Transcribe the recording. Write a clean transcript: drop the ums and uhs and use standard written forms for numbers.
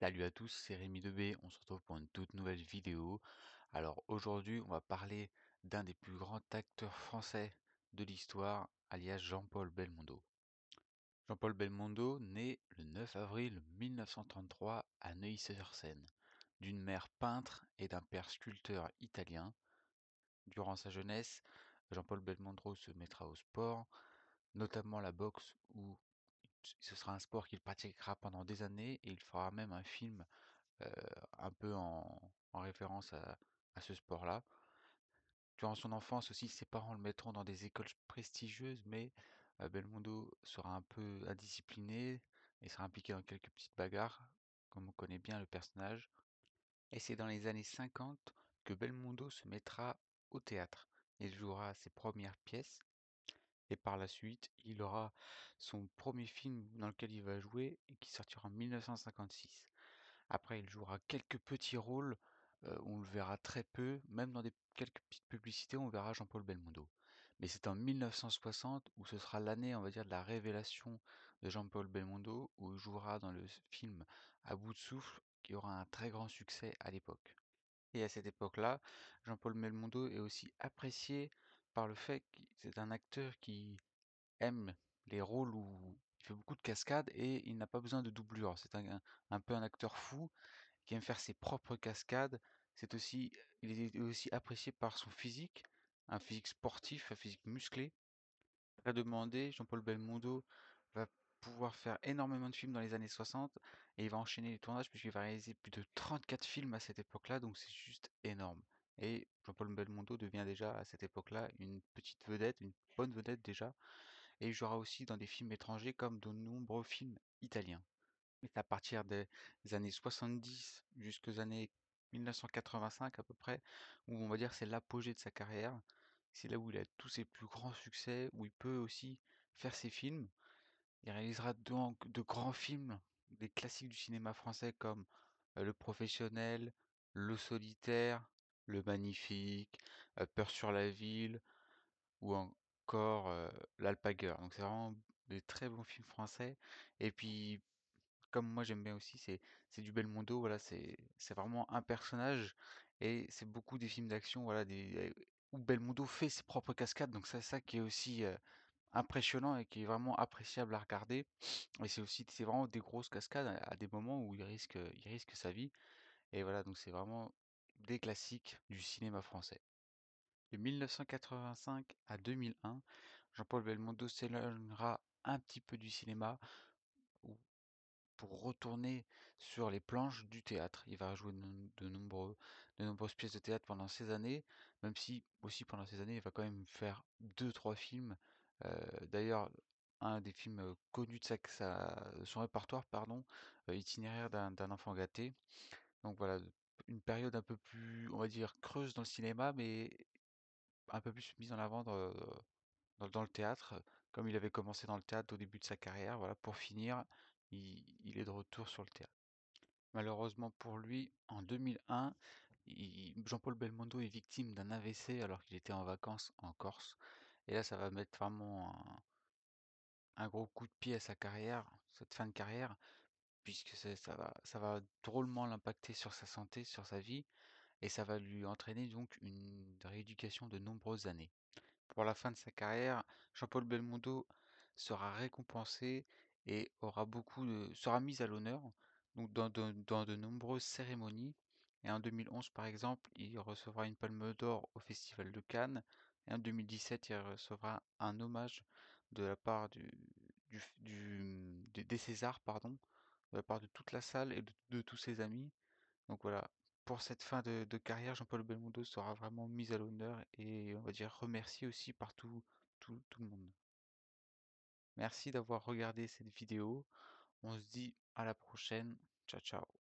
Salut à tous, c'est Rémi Debé, on se retrouve pour une toute nouvelle vidéo. Alors aujourd'hui, on va parler d'un des plus grands acteurs français de l'histoire, alias Jean-Paul Belmondo. Jean-Paul Belmondo naît le 9 avril 1933 à Neuilly-sur-Seine, d'une mère peintre et d'un père sculpteur italien. Durant sa jeunesse, Jean-Paul Belmondo se mettra au sport, notamment la boxe, où ce sera un sport qu'il pratiquera pendant des années et il fera même un film euh, un peu en référence à ce sport-là. Durant son enfance aussi, ses parents le mettront dans des écoles prestigieuses, mais Belmondo sera un peu indiscipliné et sera impliqué dans quelques petites bagarres, comme on connaît bien le personnage. Et c'est dans les années 50 que Belmondo se mettra au théâtre. Il jouera ses premières pièces et par la suite, il aura son premier film dans lequel il va jouer et qui sortira en 1956. Après, il jouera quelques petits rôles, où on le verra très peu, même dans quelques petites publicités, on verra Jean-Paul Belmondo. Mais c'est en 1960 où ce sera l'année, on va dire, de la révélation de Jean-Paul Belmondo, où il jouera dans le film À bout de souffle, qui aura un très grand succès à l'époque. Et à cette époque-là, Jean-Paul Belmondo est aussi apprécié par le fait que c'est un acteur qui aime les rôles où il fait beaucoup de cascades et il n'a pas besoin de doublure. C'est un peu un acteur fou qui aime faire ses propres cascades. Il est aussi apprécié par son physique, un physique sportif, un physique musclé. Très demandé, Jean-Paul Belmondo va pouvoir faire énormément de films dans les années 60 et il va enchaîner les tournages puisqu'il va réaliser plus de 34 films à cette époque-là, donc c'est juste énorme. Et Jean-Paul Belmondo devient déjà à cette époque-là une petite vedette, une bonne vedette déjà, et il jouera aussi dans des films étrangers comme de nombreux films italiens. C'est à partir des années 70 jusqu'aux années 1985 à peu près, où on va dire c'est l'apogée de sa carrière. C'est là où il a tous ses plus grands succès, où il peut aussi faire ses films. Il réalisera donc de grands films, des classiques du cinéma français comme Le Professionnel, Le Solitaire, Le Magnifique, Peur sur la ville, ou encore L'Alpagueur. Donc c'est vraiment des très bons films français. Et puis comme moi j'aime bien aussi, c'est du Belmondo, voilà, c'est vraiment un personnage et c'est beaucoup des films d'action, voilà, où Belmondo fait ses propres cascades, donc c'est ça qui est aussi impressionnant et qui est vraiment appréciable à regarder. Et c'est vraiment des grosses cascades à des moments où il risque sa vie. Et voilà, donc c'est vraiment des classiques du cinéma français. De 1985 à 2001, Jean-Paul Belmondo s'éloignera un petit peu du cinéma pour retourner sur les planches du théâtre. Il va jouer de nombreuses pièces de théâtre pendant ces années, même si aussi pendant ces années, il va quand même faire deux, trois films. D'ailleurs, un des films connus de son répertoire, pardon, Itinéraire d'un enfant gâté. Donc voilà, une période un peu plus, on va dire, creuse dans le cinéma, mais un peu plus mise en avant dans le théâtre, comme il avait commencé dans le théâtre au début de sa carrière. Voilà, pour finir, il est de retour sur le théâtre. Malheureusement pour lui, en 2001, Jean-Paul Belmondo est victime d'un AVC alors qu'il était en vacances en Corse. Et là, ça va mettre vraiment un gros coup de pied à sa carrière, cette fin de carrière, puisque ça va drôlement l'impacter sur sa santé, sur sa vie, et ça va lui entraîner donc une rééducation de nombreuses années. Pour la fin de sa carrière, Jean-Paul Belmondo sera récompensé et sera mis à l'honneur donc dans de nombreuses cérémonies. Et en 2011, par exemple, il recevra une Palme d'Or au Festival de Cannes. Et en 2017, il recevra un hommage de la part des Césars, pardon, de la part de toute la salle et de tous ses amis. Donc voilà, pour cette fin de carrière, Jean-Paul Belmondo sera vraiment mis à l'honneur et on va dire remercié aussi par tout le monde. Merci d'avoir regardé cette vidéo. On se dit à la prochaine. Ciao, ciao.